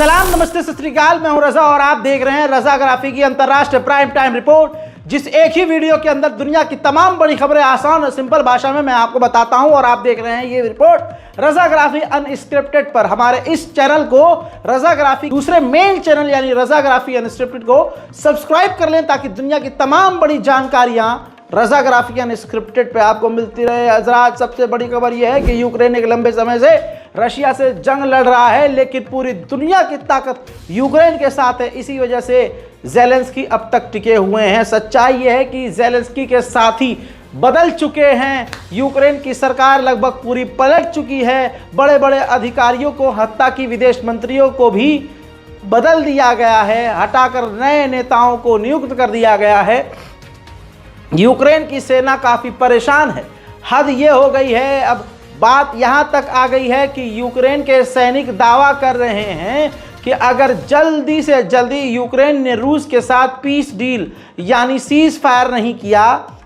सलाम, नमस्ते, सत श्री अकाल। मैं हूं रजा और आप देख रहे हैं रजाग्राफी की अंतरराष्ट्रीय प्राइम टाइम रिपोर्ट, जिस एक ही वीडियो के अंदर दुनिया की तमाम बड़ी खबरें आसान और सिंपल भाषा में मैं आपको बताता हूं। और आप देख रहे हैं ये रिपोर्ट रजाग्राफी अनस्क्रिप्टेड पर। हमारे इस चैनल को रजाग्राफी दूसरे मेन चैनल यानी रजाग्राफी अनस्क्रिप्टेड को सब्सक्राइब कर लें ताकि दुनिया की तमाम बड़ी जानकारियां रजाग्राफी अनस्क्रिप्टेड पे आपको मिलती रहे। हजरात, सबसे बड़ी खबर यह है कि यूक्रेन एक लंबे समय से रशिया से जंग लड़ रहा है, लेकिन पूरी दुनिया की ताकत यूक्रेन के साथ है। इसी वजह से ज़ेलेंस्की अब तक टिके हुए हैं। सच्चाई यह है कि ज़ेलेंस्की के साथी बदल चुके हैं। यूक्रेन की सरकार लगभग पूरी पलट चुकी है। बड़े बड़े अधिकारियों को, हत्ता की विदेश मंत्रियों को भी बदल दिया गया है, हटाकर नए नेताओं को नियुक्त कर दिया गया है। यूक्रेन की सेना काफ़ी परेशान है। हद ये हो गई है, अब बात यहाँ तक आ गई है कि यूक्रेन के सैनिक दावा कर रहे हैं कि अगर जल्दी से जल्दी यूक्रेन ने रूस के साथ पीस डील यानी सीज फायर नहीं किया,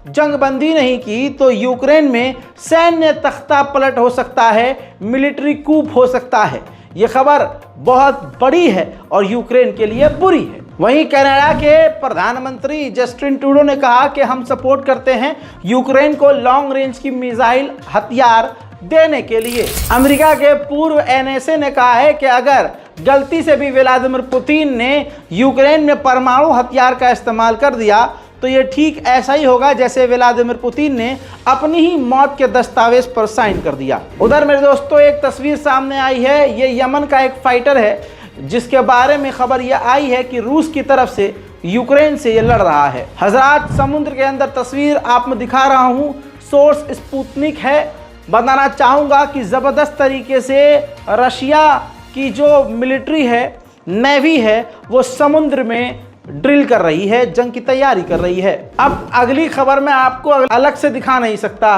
जंगबंदी नहीं की, तो यूक्रेन में सैन्य तख्ता पलट हो सकता है, मिलिट्री कूप हो सकता है। ये खबर बहुत बड़ी है और यूक्रेन के लिए बुरी है। वहीं कनाडा के प्रधानमंत्री जस्टिन ट्रूडो ने कहा कि हम सपोर्ट करते हैं यूक्रेन को लॉन्ग रेंज की मिसाइल हथियार देने के लिए। अमेरिका के पूर्व एनएसए ने कहा है कि अगर गलती से भी व्लादिमीर पुतिन ने यूक्रेन में परमाणु हथियार का इस्तेमाल कर दिया तो ये ठीक ऐसा ही होगा जैसे व्लादिमीर पुतिन ने अपनी ही मौत के दस्तावेज पर साइन कर दिया। उधर मेरे दोस्तों एक तस्वीर सामने आई है। ये यमन का एक फाइटर है जिसके बारे में खबर यह आई है कि रूस की तरफ से यूक्रेन से ये लड़ रहा है। हजरात, समुद्र के अंदर तस्वीर आप में दिखा रहा हूँ, सोर्स स्पुतनिक है। बताना चाहूँगा कि ज़बरदस्त तरीके से रशिया की जो मिलिट्री है, नेवी है, वो समुद्र में ड्रिल कर रही है, जंग की तैयारी कर रही है। अब अगली खबर मैं आपको अलग से दिखा नहीं सकता।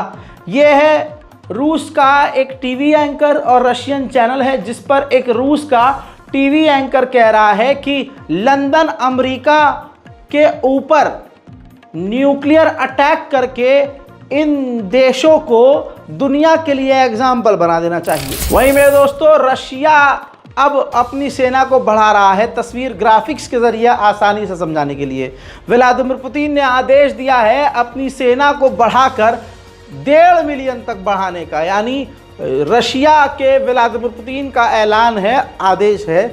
ये है रूस का एक टीवी एंकर और रशियन चैनल है जिस पर एक रूस का टीवी एंकर कह रहा है कि लंदन अमेरिका के ऊपर न्यूक्लियर अटैक करके इन देशों को दुनिया के लिए एग्जाम्पल बना देना चाहिए। वहीं मेरे दोस्तों रशिया अब अपनी सेना को बढ़ा रहा है, तस्वीर ग्राफिक्स के जरिए आसानी से समझाने के लिए। व्लादिमीर पुतिन ने आदेश दिया है अपनी सेना को बढ़ाकर 1.5 मिलियन तक बढ़ाने का, यानी रशिया के व्लादिमीर पुतिन का ऐलान है, आदेश है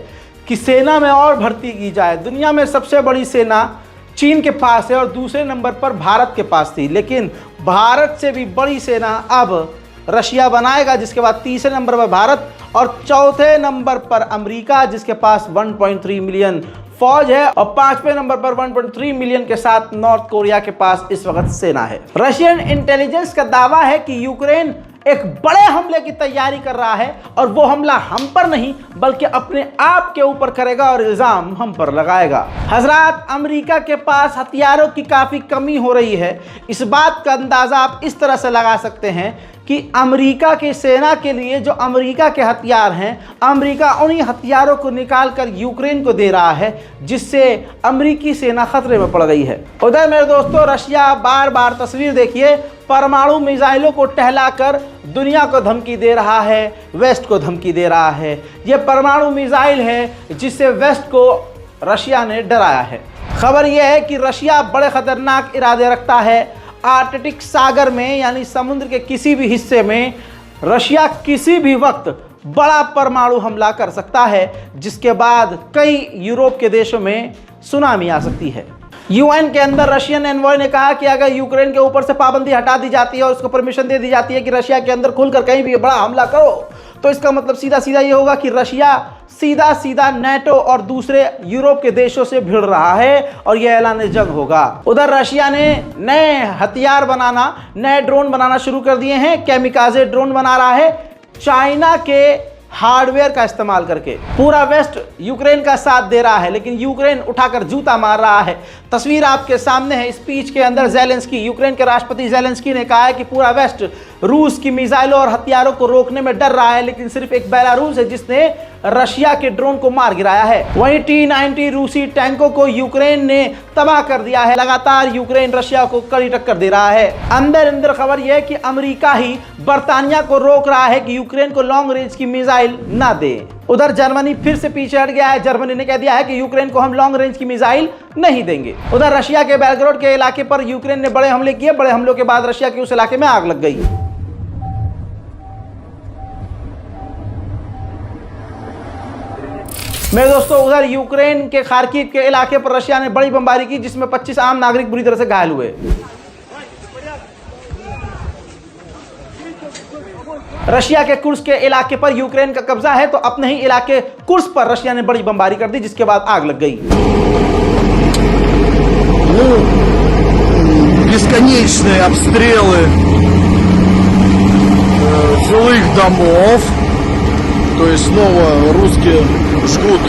कि सेना में और भर्ती की जाए। दुनिया में सबसे बड़ी सेना चीन के पास है और दूसरे नंबर पर भारत के पास थी, लेकिन भारत से भी बड़ी सेना अब रशिया बनाएगा, जिसके बाद तीसरे नंबर पर भारत और चौथे नंबर पर अमेरिका जिसके पास 1.3 मिलियन फौज है, और 5वें नंबर पर 1.3 मिलियन के साथ नॉर्थ कोरिया के पास इस वक्त सेना है। रशियन इंटेलिजेंस का दावा है कि यूक्रेन एक बड़े हमले की तैयारी कर रहा है और वो हमला हम पर नहीं बल्कि अपने आप के ऊपर करेगा और इल्जाम हम पर लगाएगा। हजरात, अमेरिका के पास हथियारों की काफ़ी कमी हो रही है। इस बात का अंदाज़ा आप इस तरह से लगा सकते हैं कि अमेरिका की सेना के लिए जो अमेरिका के हथियार हैं, अमेरिका उन्हीं हथियारों को निकाल कर यूक्रेन को दे रहा है, जिससे अमेरिकी सेना खतरे में पड़ गई है। उधर मेरे दोस्तों रशिया बार बार तस्वीर देखिए, परमाणु मिसाइलों को टहलाकर दुनिया को धमकी दे रहा है, वेस्ट को धमकी दे रहा है। ये परमाणु मिसाइल है जिससे वेस्ट को रशिया ने डराया है। खबर यह है कि रशिया बड़े खतरनाक इरादे रखता है। आर्कटिक सागर में यानी समुद्र के किसी भी हिस्से में रशिया किसी भी वक्त बड़ा परमाणु हमला कर सकता है, जिसके बाद कई यूरोप के देशों में सुनामी आ सकती है। यूएन के अंदर रशियन एनवॉय ने कहा कि अगर यूक्रेन के ऊपर से पाबंदी हटा दी जाती है और उसको परमिशन दे दी जाती है कि रशिया के अंदर खुलकर कहीं भी बड़ा हमला करो, तो इसका मतलब सीधा सीधा ये होगा कि रशिया सीधा सीधा नेटो और दूसरे यूरोप के देशों से भिड़ रहा है और यह ऐलान जंग होगा। उधर रशिया ने नए हथियार बनाना, नए ड्रोन बनाना शुरू कर दिए हैं। कैमिकाजे ड्रोन बना रहा है चाइना के हार्डवेयर का इस्तेमाल करके। पूरा वेस्ट यूक्रेन का साथ दे रहा है, लेकिन यूक्रेन उठाकर जूता मार रहा है। तस्वीर आपके सामने है। स्पीच के अंदर ज़ेलेंस्की, यूक्रेन के राष्ट्रपति ज़ेलेंस्की ने कहा है कि पूरा वेस्ट रूस की मिसाइलों और हथियारों को रोकने में डर रहा है, लेकिन सिर्फ एक बेलारूस है जिसने रशिया के ड्रोन को मार गिराया है। वहीं T-90 रूसी टैंकों को यूक्रेन ने तबाह कर दिया है। लगातार यूक्रेन रशिया को कड़ी टक्कर दे रहा है। अंदर अंदर खबर यह है कि अमेरिका ही बर्तानिया को रोक रहा है कि यूक्रेन को लॉन्ग रेंज की मिसाइल ना दे। उधर जर्मनी फिर से पीछे हट गया है। जर्मनी ने कह दिया है कि यूक्रेन को हम लॉन्ग रेंज की मिसाइल नहीं देंगे। उधर रशिया के बेलग्राड के इलाके पर यूक्रेन ने बड़े हमले किए। बड़े हमलों के बाद रशिया के उस इलाके में आग लग गई। मेरे दोस्तों, उधर यूक्रेन के खार्किव के इलाके पर रशिया ने बड़ी बमबारी की, जिसमें 25 आम नागरिक बुरी तरह से घायल हुए। रशिया के कुर्स्क के इलाके पर यूक्रेन का कब्जा है, तो अपने ही इलाके कुर्स्क पर रशिया ने बड़ी बमबारी कर दी, जिसके बाद आग लग गई। Бесконечные обстрелы жилых домов, то есть снова русские жгут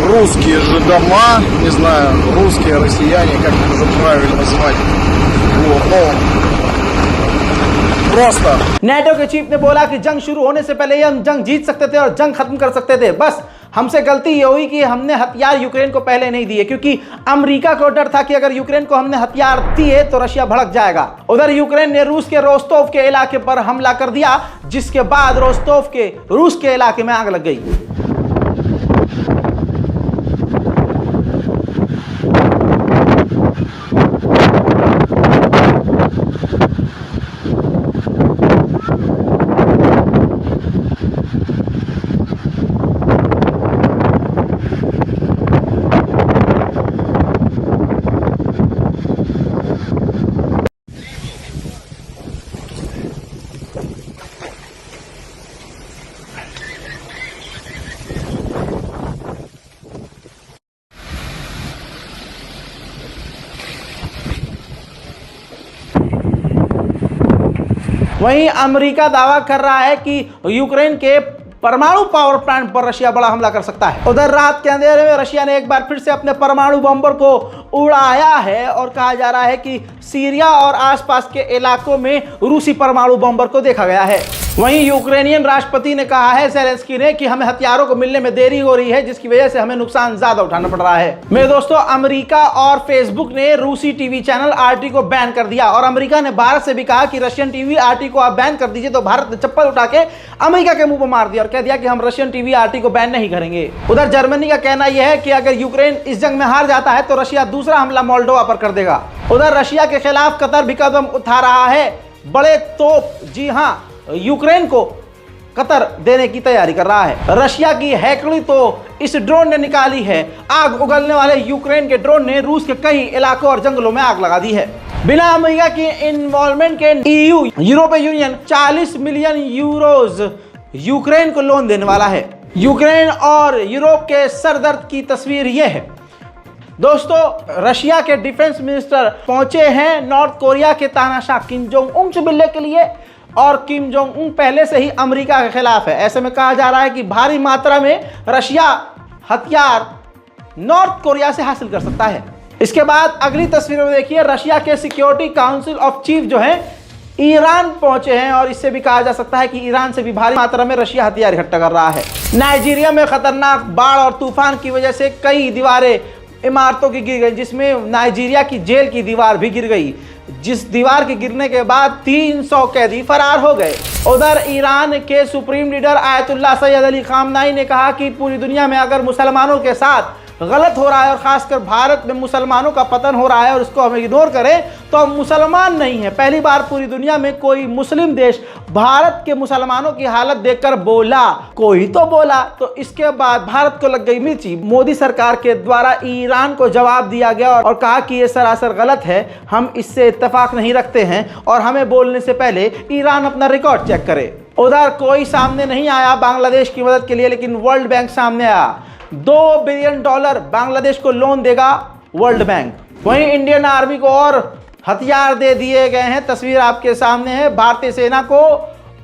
русские же дома, не знаю, русские, россияне, как это уже правильно называть, вот, но просто। नेटो के चीफ ने बोला कि जंग शुरू होने से पहले ही हम जंग जीत सकते थे और जंग खत्म कर सकते थे, बस हमसे गलती ये हुई कि हमने हथियार यूक्रेन को पहले नहीं दिए, क्योंकि अमेरिका को डर था कि अगर यूक्रेन को हमने हथियार दिए तो रशिया भड़क जाएगा। उधर यूक्रेन ने रूस के रोस्तोव के इलाके पर हमला कर दिया, जिसके बाद रोस्तोव के रूस के इलाके में आग लग गई। वहीं अमेरिका दावा कर रहा है कि यूक्रेन के परमाणु पावर प्लांट पर रशिया बड़ा हमला कर सकता है। उधर रात के अंधेरे में रशिया ने एक बार फिर से अपने परमाणु बम्बर को उड़ाया है और कहा जा रहा है कि सीरिया और आसपास के इलाकों में रूसी परमाणु बम्बर को देखा गया है। वहीं यूक्रेनियन राष्ट्रपति ने कहा है ज़ेलेंस्की ने कि हमें हथियारों को मिलने में देरी हो रही है, जिसकी वजह से हमें नुकसान ज्यादा उठाना पड़ रहा है। मेरे दोस्तों, अमेरिका और फेसबुक ने रूसी टीवी चैनल RT को बैन कर दिया और अमेरिका ने भारत से भी कहा कि रशियन टीवी RT को आप बैन कर दीजिए, तो भारत ने चप्पल उठा के अमेरिका के मुंह पर मार दिया और कह दिया कि हम रशियन टीवी RT को बैन नहीं करेंगे। उधर जर्मनी का कहना यह है कि अगर यूक्रेन इस जंग में हार जाता है तो रशिया दूसरा हमला मोल्डोवा पर कर देगा। उधर रशिया के खिलाफ कतर भी कदम उठा रहा है, बड़े तोप, जी हाँ, यूक्रेन को कतर देने की तैयारी कर रहा है। रशिया की हैकड़ी तो इस ड्रोन ने निकाली है। आग उगलने वाले यूक्रेन के ड्रोन ने रूस के कई इलाकों और जंगलों में आग लगा दी है। बिना अमेरिका की इन्वॉल्वमेंट के यूरोपीय यूनियन 40 मिलियन यूरोज यूक्रेन को लोन देने वाला है। यूक्रेन और यूरोप के सरदर्द की तस्वीर यह है। दोस्तों, रशिया के डिफेंस मिनिस्टर पहुंचे हैं नॉर्थ कोरिया के तानाशाह किम जोंग उन से मिलने के लिए, और किम जोंग उन पहले से ही अमेरिका के खिलाफ है। ऐसे में कहा जा रहा है कि भारी मात्रा में रशिया हथियार नॉर्थ कोरिया से हासिल कर सकता है। इसके बाद अगली तस्वीर में देखिए, रशिया के सिक्योरिटी काउंसिल ऑफ चीफ जो है ईरान पहुंचे हैं और इससे भी कहा जा सकता है कि ईरान से भी भारी मात्रा में रशिया हथियार इकट्ठा कर रहा है। नाइजीरिया में खतरनाक बाढ़ और तूफान की वजह से कई दीवारें इमारतों की गिर गई, जिसमें नाइजीरिया की जेल की दीवार भी गिर गई, जिस दीवार के गिरने के बाद 300 कैदी फरार हो गए। उधर ईरान के supreme leader Ayatollah Syed Ali खामनाई ने कहा कि पूरी दुनिया में अगर मुसलमानों के साथ गलत हो रहा है और खासकर भारत में मुसलमानों का पतन हो रहा है और उसको हम इग्नोर करें तो हम मुसलमान नहीं है। पहली बार पूरी दुनिया में कोई मुस्लिम देश भारत के मुसलमानों की हालत देखकर बोला, कोई तो बोला, तो इसके बाद भारत को लग गई मिर्ची। मोदी सरकार के द्वारा ईरान को जवाब दिया गया और कहा कि यह सरासर गलत है, हम इससे इत्तेफाक नहीं रखते हैं और हमें बोलने से पहले ईरान अपना रिकॉर्ड चेक करे। उधर कोई सामने नहीं आया बांग्लादेश की मदद के लिए, लेकिन वर्ल्ड बैंक सामने आया। $2 बिलियन बांग्लादेश को लोन देगा वर्ल्ड बैंक। वहीं इंडियन आर्मी को और हथियार दे दिए गए हैं। तस्वीर आपके सामने है। भारतीय सेना को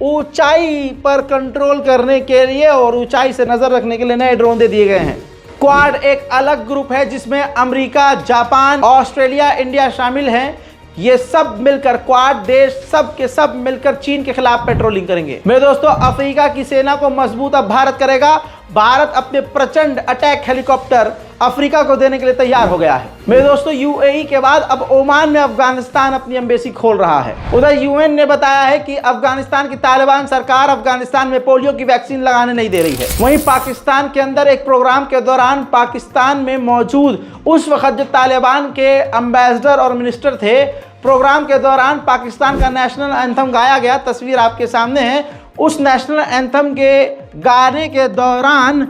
ऊंचाई पर कंट्रोल करने के लिए और ऊंचाई से नजर रखने के लिए नए ड्रोन दे दिए गए हैं। क्वाड एक अलग ग्रुप है जिसमें अमेरिका, जापान, ऑस्ट्रेलिया, इंडिया शामिल हैं। ये सब मिलकर, क्वाड देश सब के सब मिलकर चीन के खिलाफ पेट्रोलिंग करेंगे। मेरे दोस्तों, अफ्रीका की सेना को मजबूत अब भारत करेगा। भारत अपने प्रचंड अटैक हेलीकॉप्टर अफ्रीका को देने के लिए तैयार हो गया है। मेरे दोस्तों, यूएई के बाद अब ओमान में अफगानिस्तान अपनी एम्बेसी खोल रहा है। उधर यूएन ने बताया है कि अफगानिस्तान की तालिबान सरकार अफगानिस्तान में पोलियो की वैक्सीन लगाने नहीं दे रही है। वहीं पाकिस्तान के अंदर एक प्रोग्राम के दौरान पाकिस्तान में मौजूद उस वक्त जो तालिबान के एम्बेसडर और मिनिस्टर थे, प्रोग्राम के दौरान पाकिस्तान का नेशनल एंथम गाया गया। तस्वीर आपके सामने है। उस नेशनल एंथम के गाने के दौरान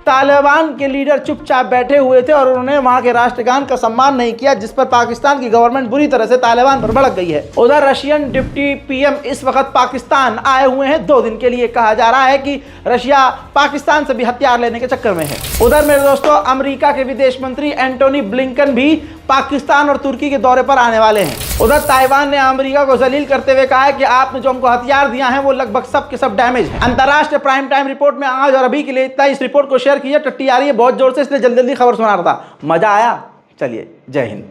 तालिबान के लीडर चुपचाप बैठे हुए थे और उन्होंने वहां के राष्ट्रगान का सम्मान नहीं किया, जिस पर पाकिस्तान की गवर्नमेंट बुरी तरह से तालिबान पर भड़क गई है। उधर रशियन डिप्टी पीएम इस वक्त पाकिस्तान आए हुए हैं 2 दिन के लिए। कहा जा रहा है कि रशिया पाकिस्तान से भी हथियार लेने के चक्कर में है। उधर मेरे दोस्तों, अमेरिका के विदेश मंत्री एंटोनी ब्लिंकन भी पाकिस्तान और तुर्की के दौरे पर आने वाले हैं। उधर ताइवान ने अमेरिका को जलील करते हुए कहा है कि आपने जो हमको हथियार दिया है वो लगभग सब के सब डैमेज है। अंतर्राष्ट्रीय प्राइम टाइम रिपोर्ट में आज और अभी के लिए इतना। इस रिपोर्ट को शेयर कीजिए। टट्टी आ रही है बहुत जोर से, इसलिए जल्दी जल्दी खबर सुना रहा था। मजा आया? चलिए, जय हिंद।